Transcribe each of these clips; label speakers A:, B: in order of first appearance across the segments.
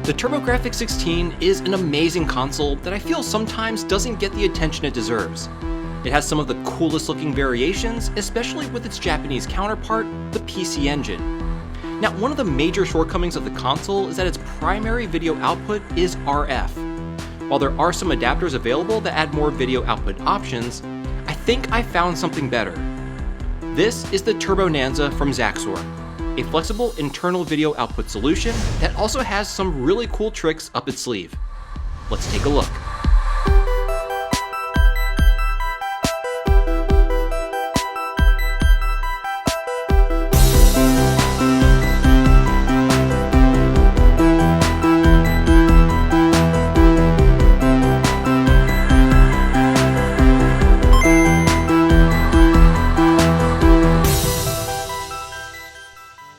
A: The TurboGrafx 16 is an amazing console that I feel sometimes doesn't get the attention it deserves. It has some of the coolest looking variations, especially with its Japanese counterpart, the PC Engine. Now, one of the major shortcomings of the console is that its primary video output is RF. While there are some adapters available that add more video output options, I think I found something better. This is the TurboNanza from Zaxour, a flexible internal video output solution that also has some really cool tricks up its sleeve. Let's take a look.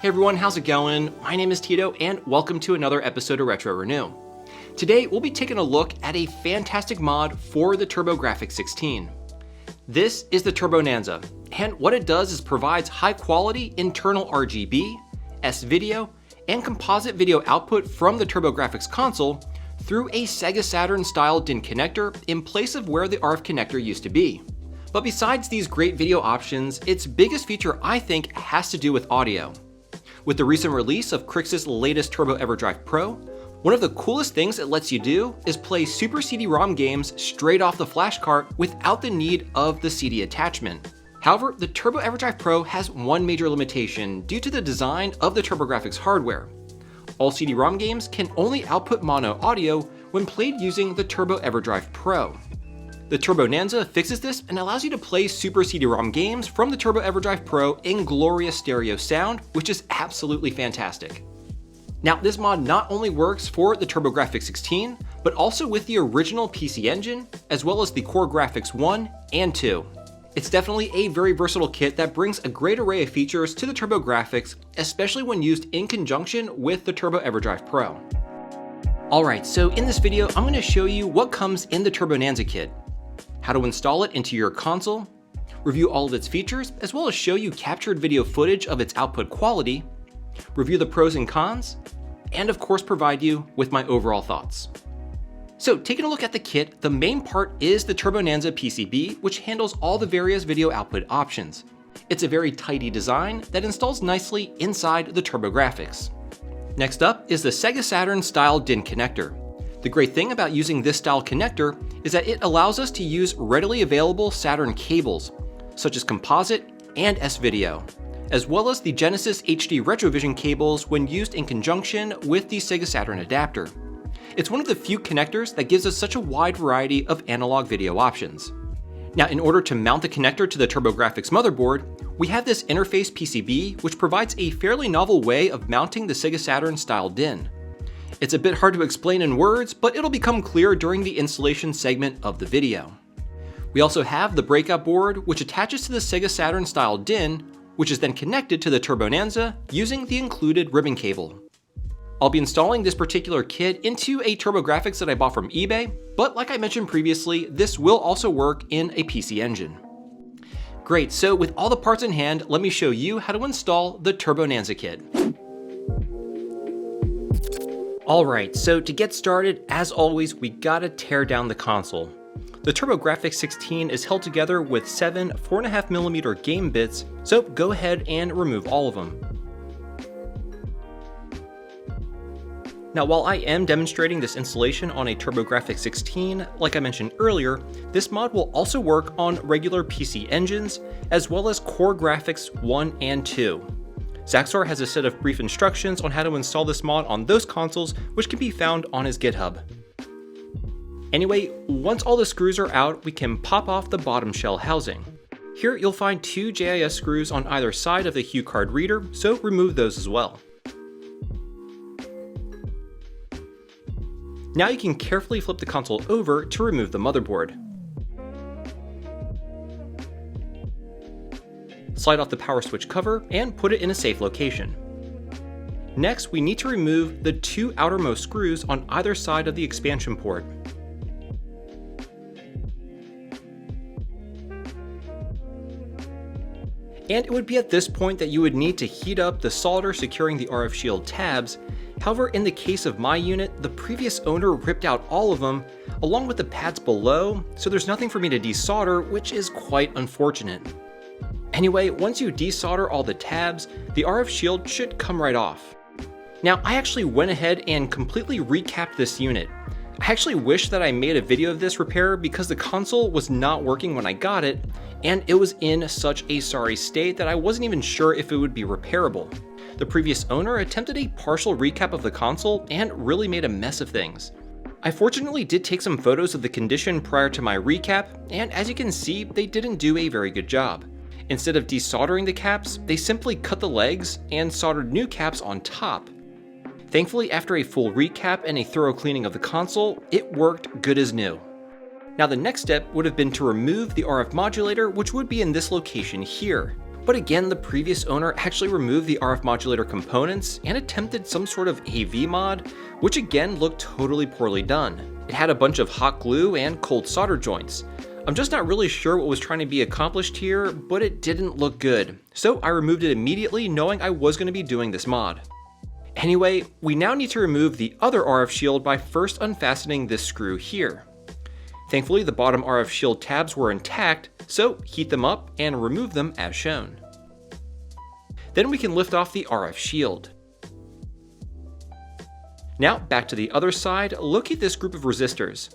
B: Hey everyone, how's it going? My name is Tito and welcome to another episode of Retro Renew. Today we'll be taking a look at a fantastic mod for the TurboGrafx 16. This is the TurboNanza, and what it does is provides high quality internal RGB, S-video, and composite video output from the TurboGrafx console through a Sega Saturn style DIN connector in place of where the RF connector used to be. But besides these great video options, its biggest feature I think has to do with audio. With the recent release of Grafx's latest Turbo EverDrive PRO, one of the coolest things it lets you do is play Super CD-ROM games straight off the flash cart without the need of the CD attachment. However, the Turbo EverDrive PRO has one major limitation due to the design of the TurboGrafx hardware. All CD-ROM games can only output mono audio when played using the Turbo EverDrive PRO. The TurboNanza fixes this and allows you to play Super CD-ROM games from the Turbo EverDrive PRO in glorious stereo sound, which is absolutely fantastic. Now, this mod not only works for the TurboGrafx 16, but also with the original PC Engine, as well as the Core Grafx 1 and 2. It's definitely a very versatile kit that brings a great array of features to the TurboGrafx, especially when used in conjunction with the Turbo EverDrive PRO. Alright, so in this video, I'm going to show you what comes in the TurboNanza kit, how to install it into your console, review all of its features, as well as show you captured video footage of its output quality, review the pros and cons, and of course provide you with my overall thoughts. So taking a look at the kit, the main part is the TurboNanza PCB, which handles all the various video output options. It's a very tidy design that installs nicely inside the TurboGrafx. Next up is the Sega Saturn style DIN connector. The great thing about using this style connector is that it allows us to use readily available Saturn cables, such as composite and S-video, as well as the Genesis HD Retrovision cables when used in conjunction with the Sega Saturn adapter. It's one of the few connectors that gives us such a wide variety of analog video options. Now, in order to mount the connector to the TurboGrafx motherboard, we have this interface PCB, which provides a fairly novel way of mounting the Sega Saturn style DIN. It's a bit hard to explain in words, but it'll become clear during the installation segment of the video. We also have the breakout board, which attaches to the Sega Saturn style DIN, which is then connected to the TurboNanza using the included ribbon cable. I'll be installing this particular kit into a TurboGrafx that I bought from eBay, but like I mentioned previously, this will also work in a PC Engine. Great, so with all the parts in hand, let me show you how to install the TurboNanza kit. Alright, so to get started, as always, we gotta tear down the console. The TurboGrafx 16 is held together with 7 4.5mm game bits, so go ahead and remove all of them. Now, while I am demonstrating this installation on a TurboGrafx 16, like I mentioned earlier, this mod will also work on regular PC engines, as well as Core Grafx 1 and 2. Zaxour has a set of brief instructions on how to install this mod on those consoles, which can be found on his GitHub. Anyway, once all the screws are out, we can pop off the bottom shell housing. Here you'll find 2 JIS screws on either side of the HuCard reader, so remove those as well. Now you can carefully flip the console over to remove the motherboard. Slide off the power switch cover and put it in a safe location. Next, we need to remove the 2 outermost screws on either side of the expansion port. And it would be at this point that you would need to heat up the solder securing the RF shield tabs.
A: However, in the case of my unit, the previous owner ripped out all of them, along with the pads below, so there's nothing for me to desolder, which is quite unfortunate. Anyway, once you desolder all the tabs, the RF shield should come right off. Now, I actually went ahead and completely recapped this unit. I actually wish that I made a video of this repair because the console was not working when I got it, and it was in such a sorry state that I wasn't even sure if it would be repairable. The previous owner attempted a partial recap of the console and really made a mess of things. I fortunately did take some photos of the condition prior to my recap, and as you can see, they didn't do a very good job. Instead of desoldering the caps, they simply cut the legs and soldered new caps on top. Thankfully, after a full recap and a thorough cleaning of the console, it worked good as new. Now the next step would have been to remove the RF modulator, which would be in this location here. But again, the previous owner actually removed the RF modulator components and attempted some sort of AV mod, which again looked totally poorly done. It had a bunch of hot glue and cold solder joints. I'm just not really sure what was trying to be accomplished here, but it didn't look good. So I removed it immediately, knowing I was going to be doing this mod. Anyway, we now need to remove the other RF shield by first unfastening this screw here. Thankfully, the bottom RF shield tabs were intact, so heat them up and remove them as shown. Then we can lift off the RF shield. Now back to the other side, locate this group of resistors.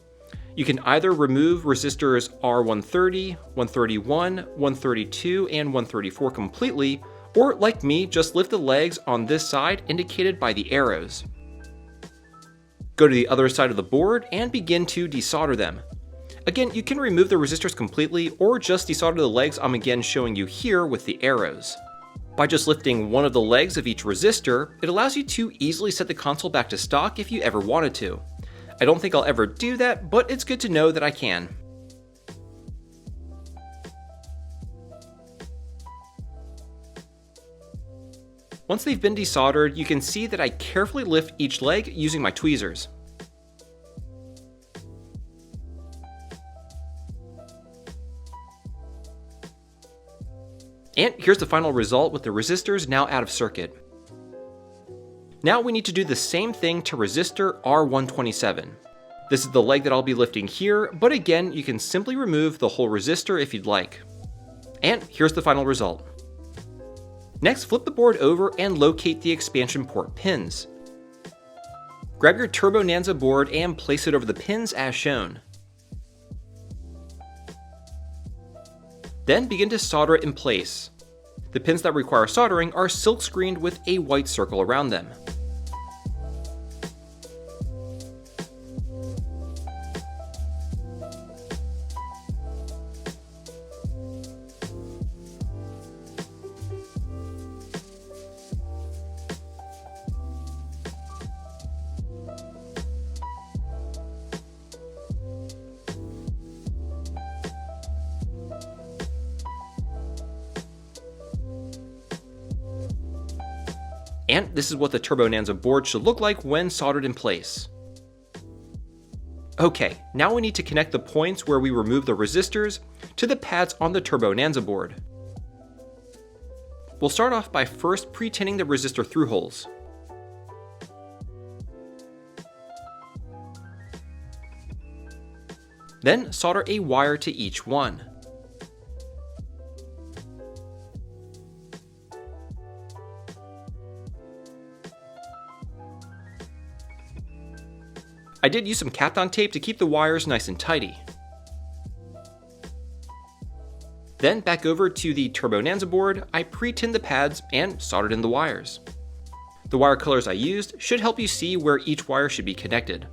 A: You can either remove resistors R130, 131, 132, and 134 completely, or like me, just lift the legs on this side indicated by the arrows. Go to the other side of the board and begin to desolder them. Again, you can remove the resistors completely or just desolder the legs I'm again showing you here with the arrows. By just lifting one of the legs of each resistor, it allows you to easily set the console back to stock if you ever wanted to. I don't think I'll ever do that, but it's good to know that I can. Once they've been desoldered, you can see that I carefully lift each leg using my tweezers. And here's the final result with the resistors now out of circuit. Now we need to do the same thing to resistor R127. This is the leg that I'll be lifting here, but again, you can simply remove the whole resistor if you'd like. And here's the final result. Next, flip the board over and locate the expansion port pins. Grab your TurboNanza board and place it over the pins as shown. Then begin to solder it in place. The pins that require soldering are silk screened with a white circle around them. And this is what the TurboNanza board should look like when soldered in place. Okay, now we need to connect the points where we remove the resistors to the pads on the TurboNanza board. We'll start off by first pre-tinning the resistor through holes. Then solder a wire to each one. I did use some Kapton tape to keep the wires nice and tidy. Then back over to the TurboNanza board, I pre-tinned the pads and soldered in the wires. The wire colors I used should help you see where each wire should be connected.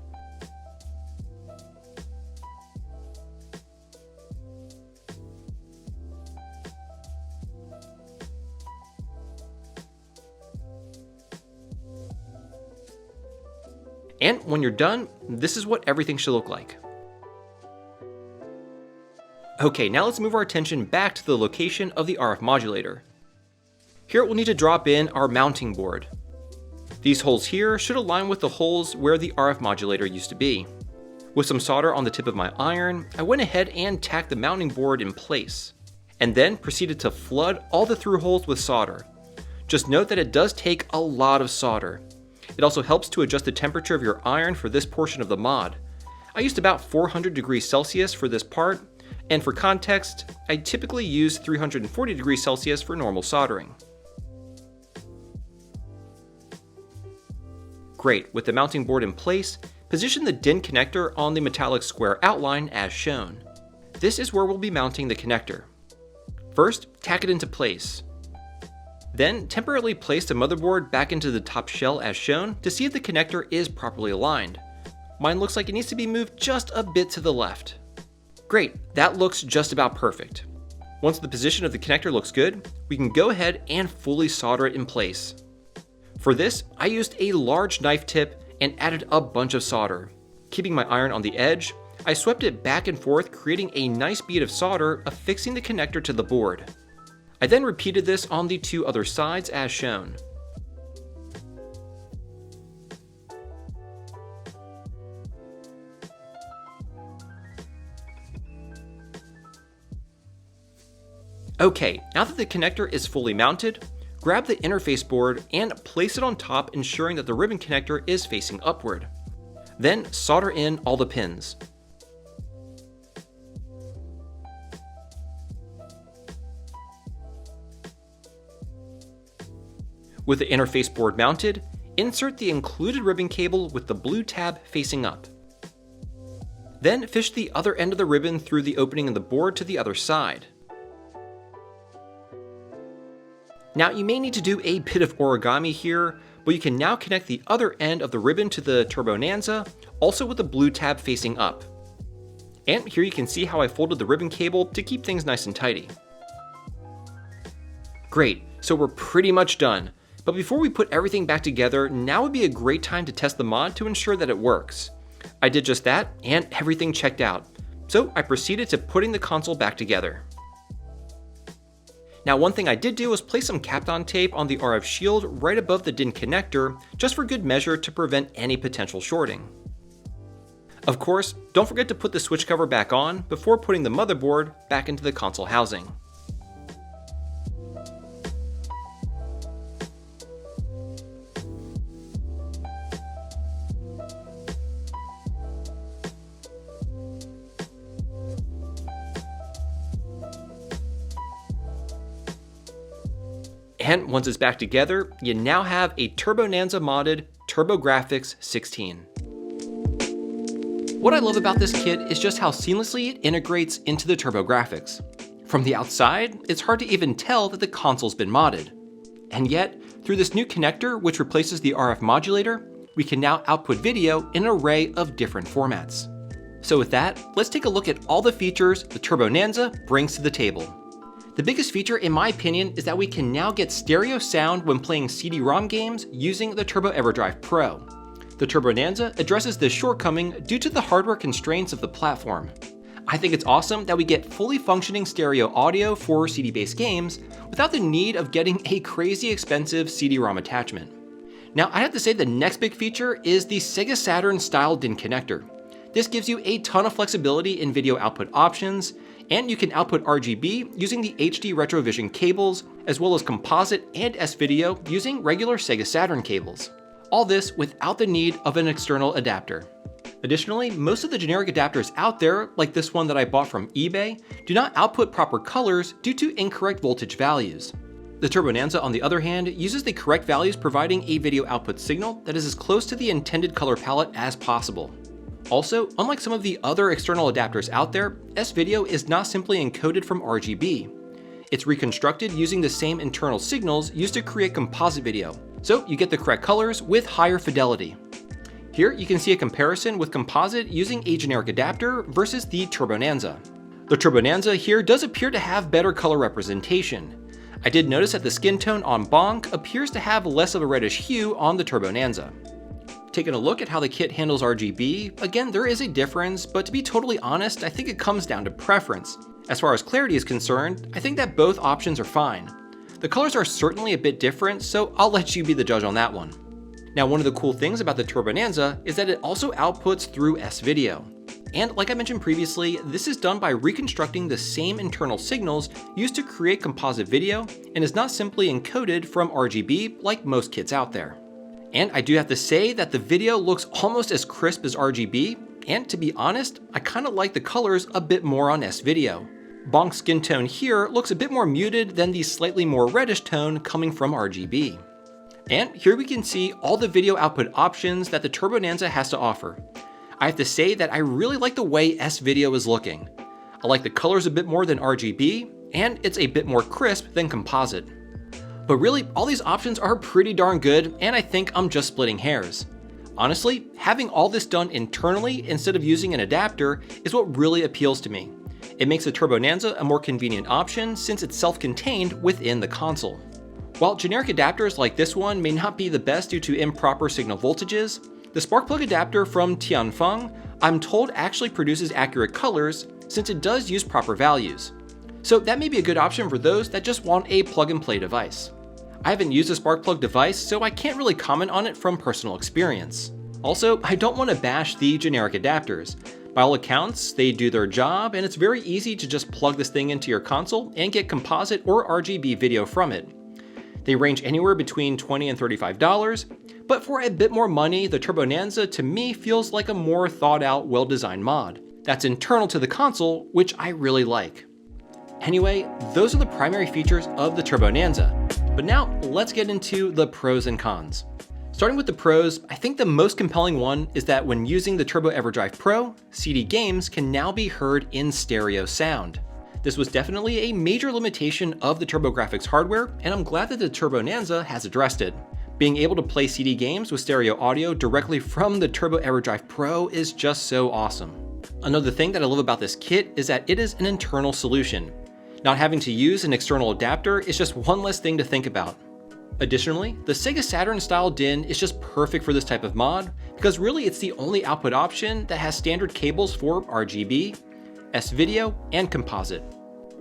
A: And when you're done, this is what everything should look like. Okay, now let's move our attention back to the location of the RF modulator. Here we'll need to drop in our mounting board. These holes here should align with the holes where the RF modulator used to be. With some solder on the tip of my iron, I went ahead and tacked the mounting board in place, and then proceeded to flood all the through holes with solder. Just note that it does take a lot of solder. It also helps to adjust the temperature of your iron for this portion of the mod. I used about 400 degrees Celsius for this part, and for context, I typically use 340 degrees Celsius for normal soldering. Great, with the mounting board in place, position the DIN connector on the metallic square outline as shown. This is where we'll be mounting the connector. First, tack it into place. Then, temporarily place the motherboard back into the top shell as shown to see if the connector is properly aligned. Mine looks like it needs to be moved just a bit to the left. Great, that looks just about perfect. Once the position of the connector looks good, we can go ahead and fully solder it in place. For this, I used a large knife tip and added a bunch of solder. Keeping my iron on the edge, I swept it back and forth, creating a nice bead of solder affixing the connector to the board. I then repeated this on the two other sides as shown. Okay, now that the connector is fully mounted, grab the interface board and place it on top, ensuring that the ribbon connector is facing upward. Then solder in all the pins. With the interface board mounted, insert the included ribbon cable with the blue tab facing up. Then fish the other end of the ribbon through the opening in the board to the other side. Now you may need to do a bit of origami here, but you can now connect the other end of the ribbon to the TurboNanza, also with the blue tab facing up. And here you can see how I folded the ribbon cable to keep things nice and tidy. Great, so we're pretty much done. But before we put everything back together, now would be a great time to test the mod to ensure that it works. I did just that, and everything checked out. So I proceeded to putting the console back together. Now one thing I did do was place some Kapton tape on the RF shield right above the DIN connector, just for good measure to prevent any potential shorting. Of course, don't forget to put the switch cover back on before putting the motherboard back into the console housing. And once it's back together, you now have a TurboNanza modded TurboGrafx 16. What I love about this kit is just how seamlessly it integrates into the TurboGrafx. From the outside, it's hard to even tell that the console's been modded. And yet, through this new connector, which replaces the RF modulator, we can now output video in an array of different formats. So with that, let's take a look at all the features the TurboNanza brings to the table. The biggest feature, in my opinion, is that we can now get stereo sound when playing CD-ROM games using the Turbo EverDrive PRO. The TurboNanza addresses this shortcoming due to the hardware constraints of the platform. I think it's awesome that we get fully functioning stereo audio for CD-based games without the need of getting a crazy expensive CD-ROM attachment. Now, I have to say the next big feature is the Sega Saturn style DIN connector. This gives you a ton of flexibility in video output options, and you can output RGB using the HD Retrovision cables, as well as composite and S-Video using regular Sega Saturn cables. All this without the need of an external adapter. Additionally, most of the generic adapters out there, like this one that I bought from eBay, do not output proper colors due to incorrect voltage values. The TurboNanza, on the other hand, uses the correct values, providing a video output signal that is as close to the intended color palette as possible. Also, unlike some of the other external adapters out there, S-Video is not simply encoded from RGB. It's reconstructed using the same internal signals used to create composite video, so you get the correct colors with higher fidelity. Here you can see a comparison with composite using a generic adapter versus the TurboNanza. The TurboNanza here does appear to have better color representation. I did notice that the skin tone on Bonk appears to have less of a reddish hue on the TurboNanza. Taking a look at how the kit handles RGB, again, there is a difference, but to be totally honest, I think it comes down to preference. As far as clarity is concerned, I think that both options are fine. The colors are certainly a bit different, so I'll let you be the judge on that one. Now, one of the cool things about the TurboNanza is that it also outputs through S-Video. And like I mentioned previously, this is done by reconstructing the same internal signals used to create composite video and is not simply encoded from RGB like most kits out there. And I do have to say that the video looks almost as crisp as RGB, and to be honest, I kinda like the colors a bit more on S-Video. Bonk's skin tone here looks a bit more muted than the slightly more reddish tone coming from RGB. And here we can see all the video output options that the TurboNanza has to offer. I have to say that I really like the way S-Video is looking. I like the colors a bit more than RGB, and it's a bit more crisp than composite. But really, all these options are pretty darn good, and I think I'm just splitting hairs. Honestly, having all this done internally instead of using an adapter is what really appeals to me. It makes the TurboNanza a more convenient option since it's self-contained within the console. While generic adapters like this one may not be the best due to improper signal voltages, the spark plug adapter from Tianfeng, I'm told actually produces accurate colors since it does use proper values. So that may be a good option for those that just want a plug-and-play device. I haven't used a spark plug device, so I can't really comment on it from personal experience. Also, I don't want to bash the generic adapters. By all accounts, they do their job, and it's very easy to just plug this thing into your console and get composite or RGB video from it. They range anywhere between $20 and $35, but for a bit more money, the TurboNanza to me feels like a more thought out, well-designed mod that's internal to the console, which I really like. Anyway, those are the primary features of the TurboNanza. But now let's get into the pros and cons. Starting with the pros, I think the most compelling one is that when using the Turbo EverDrive Pro, CD games can now be heard in stereo sound. This was definitely a major limitation of the TurboGrafx hardware, and I'm glad that the TurboNanza has addressed it. Being able to play CD games with stereo audio directly from the Turbo EverDrive Pro is just so awesome. Another thing that I love about this kit is that it is an internal solution. Not having to use an external adapter is just one less thing to think about. Additionally, the Sega Saturn style DIN is just perfect for this type of mod because really it's the only output option that has standard cables for RGB, S-Video, and composite.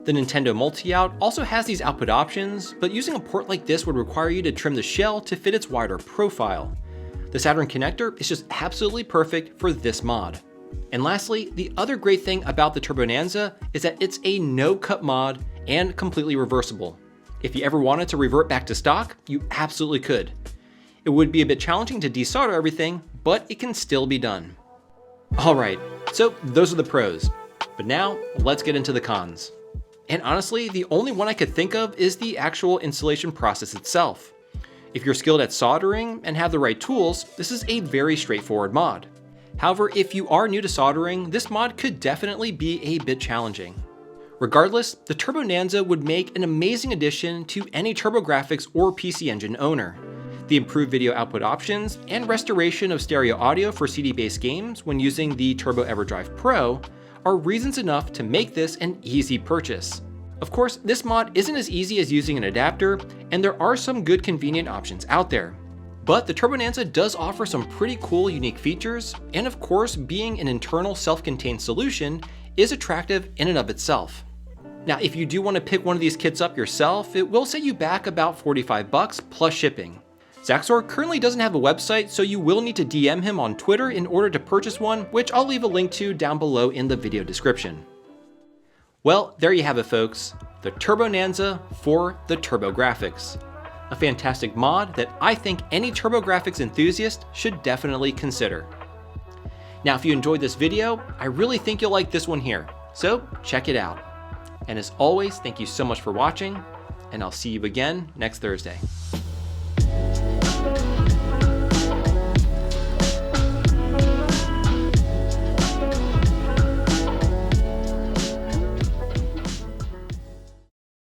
A: The Nintendo Multi-Out also has these output options, but using a port like this would require you to trim the shell to fit its wider profile. The Saturn connector is just absolutely perfect for this mod. And lastly, the other great thing about the TurboNanza is that it's a no-cut mod and completely reversible. If you ever wanted to revert back to stock, you absolutely could. It would be a bit challenging to desolder everything, but it can still be done. Alright, so those are the pros. But now, let's get into the cons. And honestly, the only one I could think of is the actual installation process itself. If you're skilled at soldering and have the right tools, this is a very straightforward mod. However, if you are new to soldering, this mod could definitely be a bit challenging. Regardless, the TurboNanza would make an amazing addition to any TurboGrafx or PC Engine owner. The improved video output options and restoration of stereo audio for CD-based games when using the Turbo EverDrive Pro are reasons enough to make this an easy purchase. Of course, this mod isn't as easy as using an adapter, and there are some good convenient options out there. But the TurboNanza does offer some pretty cool, unique features, and of course, being an internal self-contained solution is attractive in and of itself. Now, if you do want to pick one of these kits up yourself, it will set you back about $45 plus shipping. Zaxour currently doesn't have a website, so you will need to DM him on Twitter in order to purchase one, which I'll leave a link to down below in the video description. Well, there you have it, folks. The TurboNanza for the TurboGrafx. A fantastic mod that I think any TurboGrafx enthusiast should definitely consider. Now, if you enjoyed this video, I really think you'll like this one here, so check it out. And as always, thank you so much for watching, and I'll see you again next Thursday.